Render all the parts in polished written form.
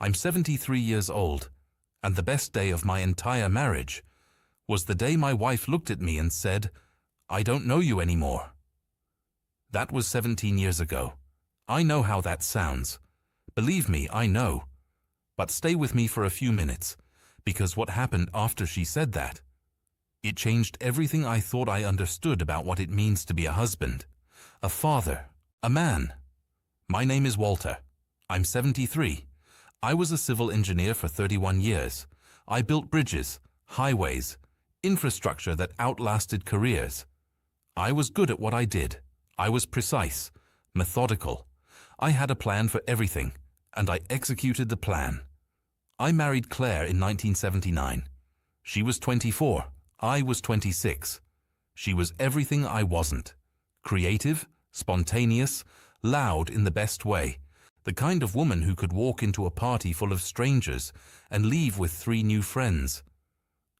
I'm 73 years old, and the best day of my entire marriage was the day my wife looked at me and said, "I don't know you anymore." That was 17 years ago. I know how that sounds. Believe me, I know. But stay with me for a few minutes, because what happened after she said that, it changed everything I thought I understood about what it means to be a husband, a father, a man. My name is Walter. I'm 73. I was a civil engineer for 31 years. I built bridges, highways, infrastructure that outlasted careers. I was good at what I did. I was precise, methodical. I had a plan for everything, and I executed the plan. I married Claire in 1979. She was 24. I was 26. She was everything I wasn't. Creative, spontaneous, loud in the best way. The kind of woman who could walk into a party full of strangers and leave with 3 new friends.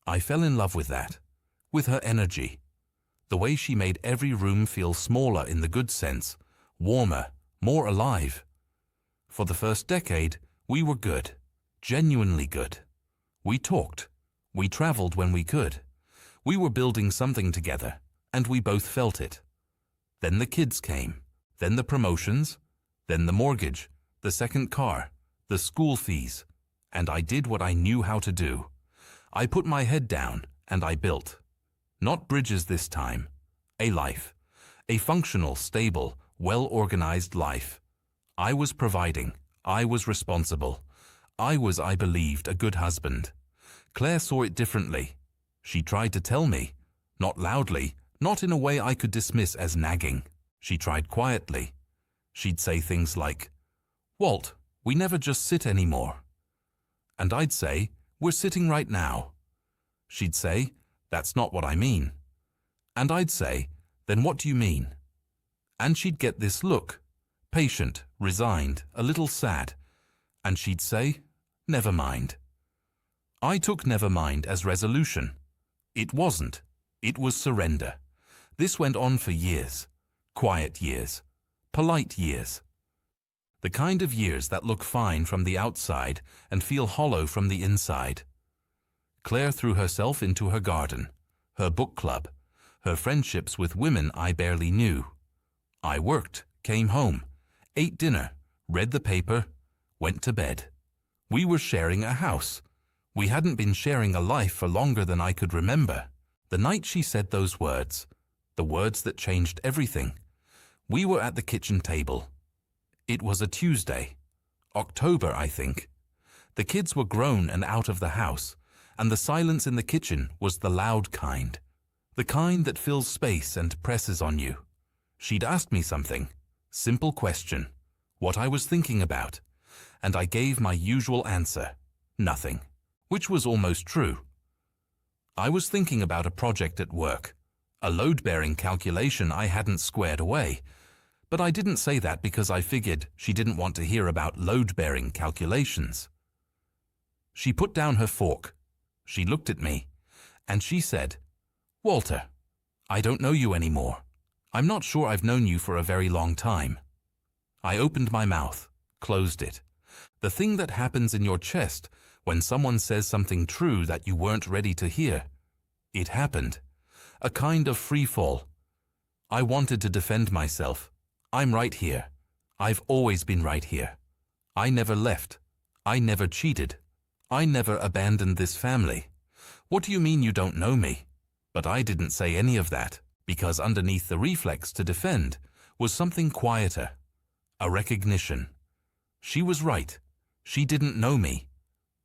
I fell in love with that, with her energy. The way she made every room feel smaller in the good sense, warmer, more alive. For the first decade, we were good, genuinely good. We talked. We traveled when we could. We were building something together, and we both felt it. Then the kids came, then the promotions, then the mortgage, the second car, the school fees, and I did what I knew how to do. I put my head down, and I built. Not bridges this time. A life. A functional, stable, well-organized life. I was providing. I was responsible. I was, I believed, a good husband. Claire saw it differently. She tried to tell me, not loudly, not in a way I could dismiss as nagging. She tried quietly. She'd say things like, "Walt, we never just sit anymore." And I'd say, "We're sitting right now." She'd say, "That's not what I mean." And I'd say, "Then what do you mean?" And she'd get this look, patient, resigned, a little sad. And she'd say, "Never mind." I took never mind as resolution. It wasn't. It was surrender. This went on for years. Quiet years. Polite years. The kind of years that look fine from the outside and feel hollow from the inside. Claire threw herself into her garden, her book club, her friendships with women I barely knew. I worked, came home, ate dinner, read the paper, went to bed. We were sharing a house. We hadn't been sharing a life for longer than I could remember. The night she said those words, the words that changed everything, we were at the kitchen table. It was a Tuesday, October, I think. The kids were grown and out of the house, and the silence in the kitchen was the loud kind, the kind that fills space and presses on you. She'd asked me something, simple question, what I was thinking about, and I gave my usual answer, nothing, which was almost true. I was thinking about a project at work, a load-bearing calculation I hadn't squared away, but I didn't say that because I figured she didn't want to hear about load-bearing calculations. She put down her fork. She looked at me, and she said, "Walter, I don't know you anymore. I'm not sure I've known you for a very long time." I opened my mouth, closed it. The thing that happens in your chest when someone says something true that you weren't ready to hear. It happened. A kind of free fall. I wanted to defend myself. I'm right here. I've always been right here. I never left. I never cheated. I never abandoned this family. What do you mean you don't know me? But I didn't say any of that, because underneath the reflex to defend was something quieter, a recognition. She was right. She didn't know me.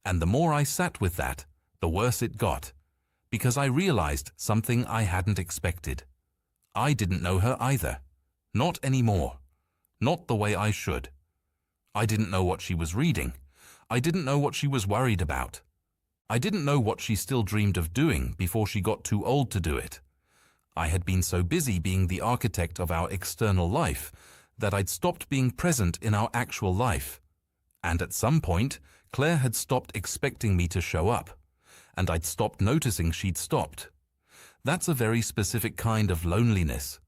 And the more I sat with that, the worse it got, because I realized something I hadn't expected. I didn't know her either. Not anymore. Not the way I should. I didn't know what she was reading. I didn't know what she was worried about. I didn't know what she still dreamed of doing before she got too old to do it. I had been so busy being the architect of our external life that I'd stopped being present in our actual life. And at some point, Claire had stopped expecting me to show up, and I'd stopped noticing she'd stopped. That's a very specific kind of loneliness.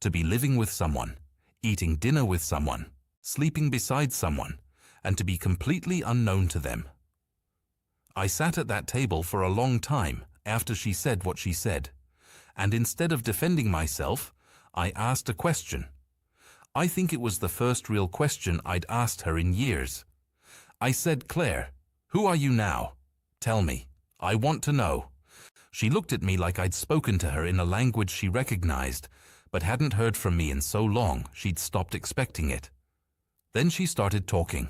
To be living with someone, eating dinner with someone, sleeping beside someone, and to be completely unknown to them. I sat at that table for a long time after she said what she said, and instead of defending myself, I asked a question. I think it was the first real question I'd asked her in years. I said, "Claire, who are you now? Tell me. I want to know." She looked at me like I'd spoken to her in a language she recognized, but hadn't heard from me in so long she'd stopped expecting it. Then she started talking,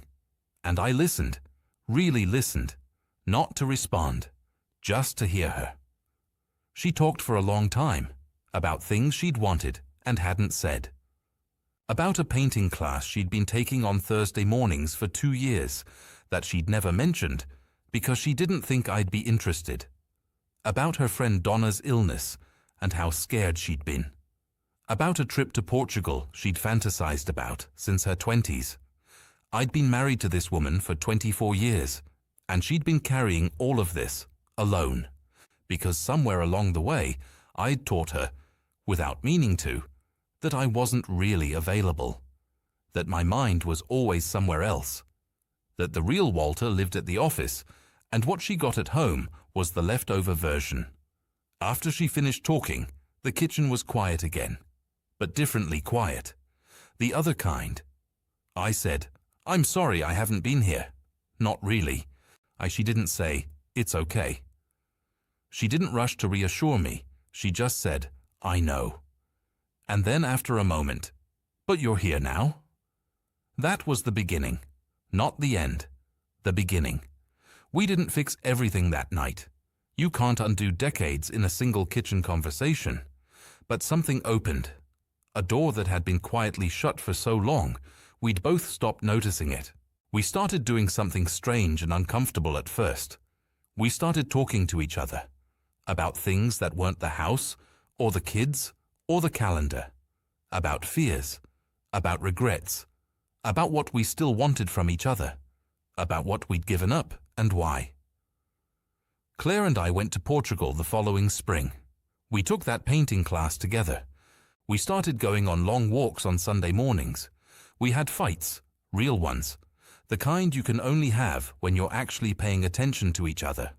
and I listened, really listened, not to respond, just to hear her. She talked for a long time, about things she'd wanted and hadn't said. About a painting class she'd been taking on Thursday mornings for 2 years that she'd never mentioned because she didn't think I'd be interested. About her friend Donna's illness and how scared she'd been. About a trip to Portugal she'd fantasized about since her 20s. I'd been married to this woman for 24 years, and she'd been carrying all of this alone, because somewhere along the way I'd taught her, without meaning to, that I wasn't really available, that my mind was always somewhere else, that the real Walter lived at the office, and what she got at home was the leftover version. After she finished talking, the kitchen was quiet again, but differently quiet, the other kind. I said, "I'm sorry I haven't been here." "Not really." She didn't say, "It's okay." She didn't rush to reassure me. She just said, "I know." And then after a moment, "But you're here now?" That was the beginning, not the end, the beginning. We didn't fix everything that night. You can't undo decades in a single kitchen conversation. But something opened, a door that had been quietly shut for so long, we'd both stopped noticing it. We started doing something strange and uncomfortable at first. We started talking to each other about things that weren't the house, or the kids, or the calendar, about fears, about regrets, about what we still wanted from each other, about what we'd given up and why. Claire and I went to Portugal the following spring. We took that painting class together. We started going on long walks on Sunday mornings. We had fights, real ones, the kind you can only have when you're actually paying attention to each other.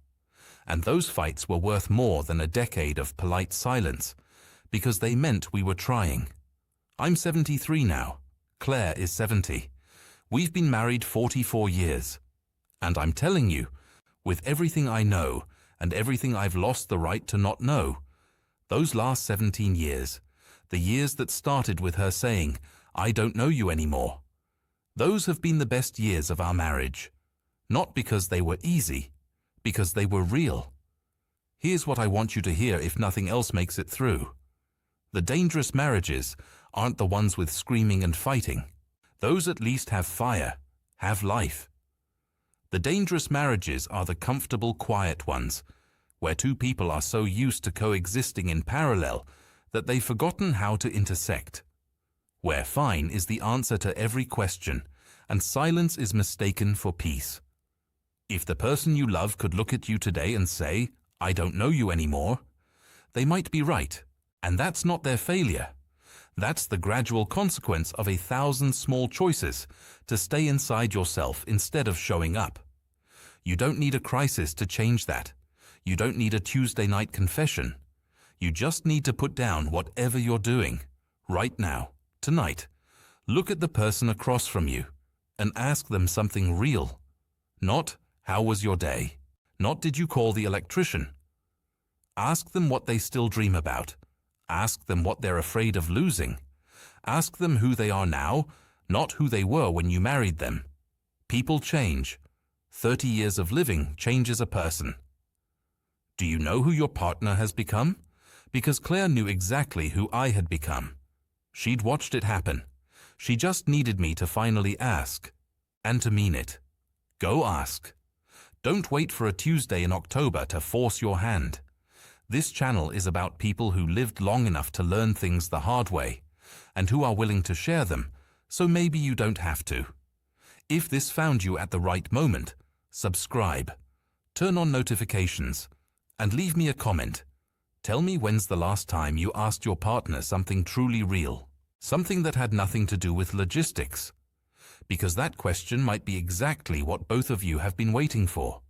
And those fights were worth more than a decade of polite silence, because they meant we were trying. I'm 73 now. Claire is 70. We've been married 44 years. And I'm telling you, with everything I know and everything I've lost the right to not know, those last 17 years, the years that started with her saying, "I don't know you anymore," those have been the best years of our marriage. Not because they were easy, because they were real. Here's what I want you to hear if nothing else makes it through. The dangerous marriages aren't the ones with screaming and fighting. Those at least have fire, have life. The dangerous marriages are the comfortable, quiet ones, where two people are so used to coexisting in parallel that they've forgotten how to intersect. Where fine is the answer to every question, and silence is mistaken for peace. If the person you love could look at you today and say, "I don't know you anymore," they might be right, and that's not their failure. That's the gradual consequence of 1,000 small choices to stay inside yourself instead of showing up. You don't need a crisis to change that. You don't need a Tuesday night confession. You just need to put down whatever you're doing, right now, tonight. Look at the person across from you and ask them something real. Not, "How was your day?" Not, "Did you call the electrician?" Ask them what they still dream about. Ask them what they're afraid of losing. Ask them who they are now, not who they were when you married them. People change. 30 years of living changes a person. Do you know who your partner has become? Because Claire knew exactly who I had become. She'd watched it happen. She just needed me to finally ask, and to mean it. Go ask. Don't wait for a Tuesday in October to force your hand. This channel is about people who lived long enough to learn things the hard way, and who are willing to share them, so maybe you don't have to. If this found you at the right moment, subscribe, turn on notifications, and leave me a comment. Tell me when's the last time you asked your partner something truly real, something that had nothing to do with logistics. because that question might be exactly what both of you have been waiting for.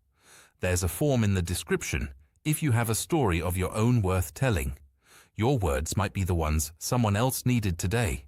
There's a form in the description if you have a story of your own worth telling. Your words might be the ones someone else needed today.